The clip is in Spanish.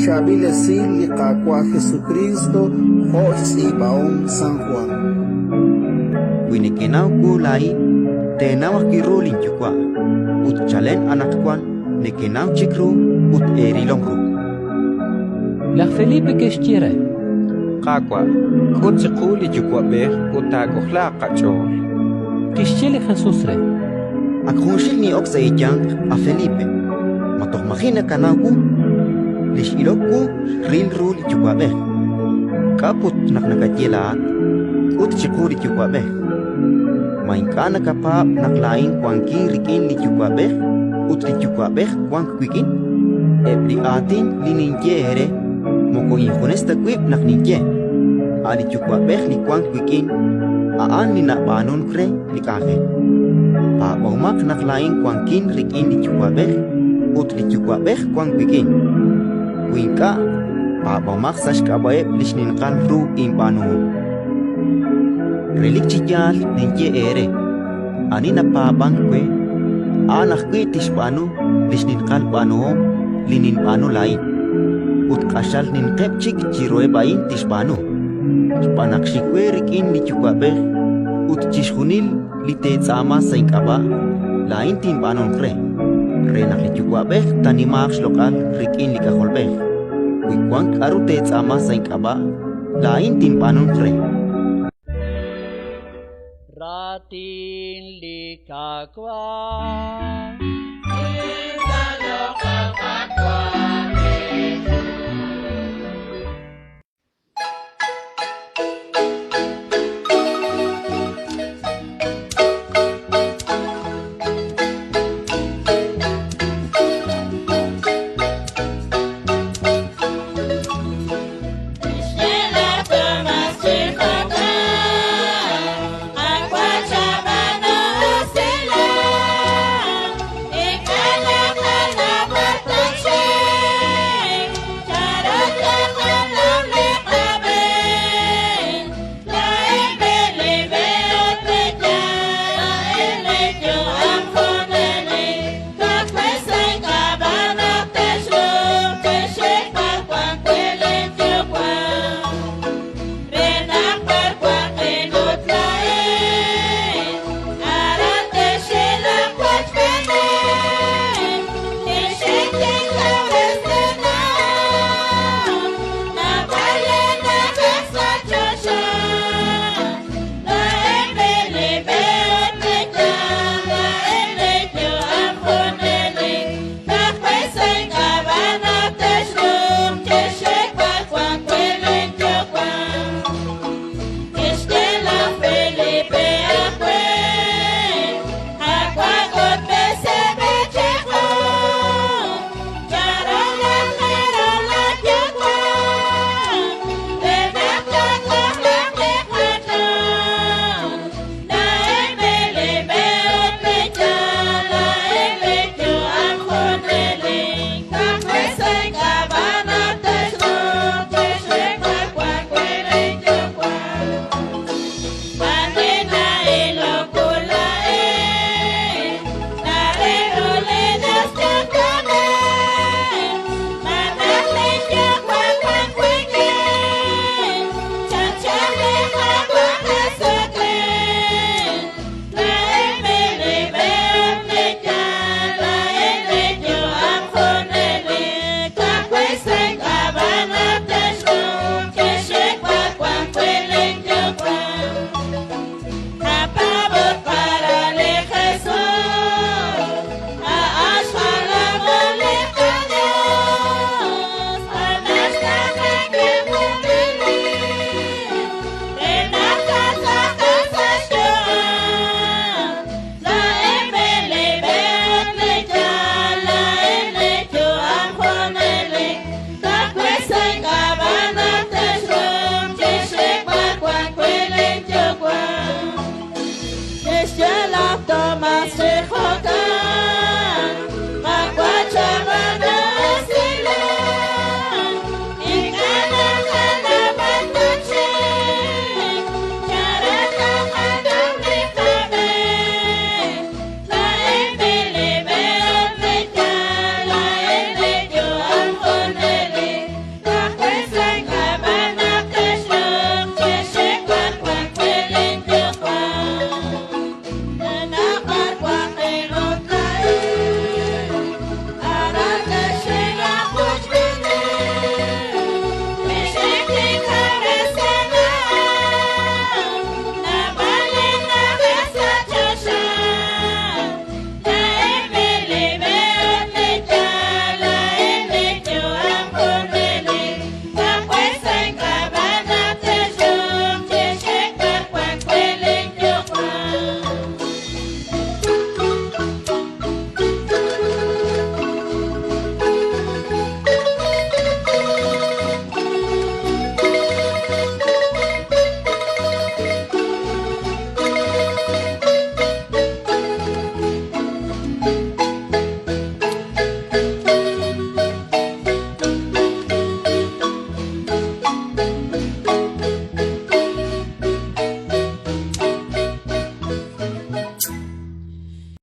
Shabilesil liqaqua Jesucristo Jos y Baon San Juan. Winikenau ku lai tenawa kirulin chukwa ut chalen anak kwan nekenau chikru ut erilongru. La Felipe Kestiere. Qaqwa kutsikuli chukwa be utakuhla qachol. Kestiele Jesús re. Akhunshil ni oksa ijang a Felipe. Matoh mahina kanauku lish iloku ril ruli chukwa be. Kaput naknakatiela ut chikuri chukwa be. Mainkana kapap naklain kwanki rikin li chukwa be. Ut li chukwa be kwank kwikin. Ebli atin lininje here. Moko inhonesta kwip nakninje. Ali chukwa be li kwank kwikin. Aan ni nakbanon kre li kafe. Pa baumak naklain kwankin rikin li chukwa be. Ut li chukwa be kwank kwikin. Winka pa baumak sash kabaeb lishnin kalru imbanu. Relik chijal ninje ere. Ani na pa bangkwe. Anak kwe tishbanu lishnin kalbanu linin banu lain. Ut kasal nin kepchik chiroe bain tishbanu. Panak shikwe rikin li chukwabe. Ut chishunil li te tsama sainkaba. Lain tin banon kre. Renak li chukwabe tanimak lokal rikin li kaholbe. Wikwank aru te tsama sainkaba. Lain tin banon kre. Ratin likakwa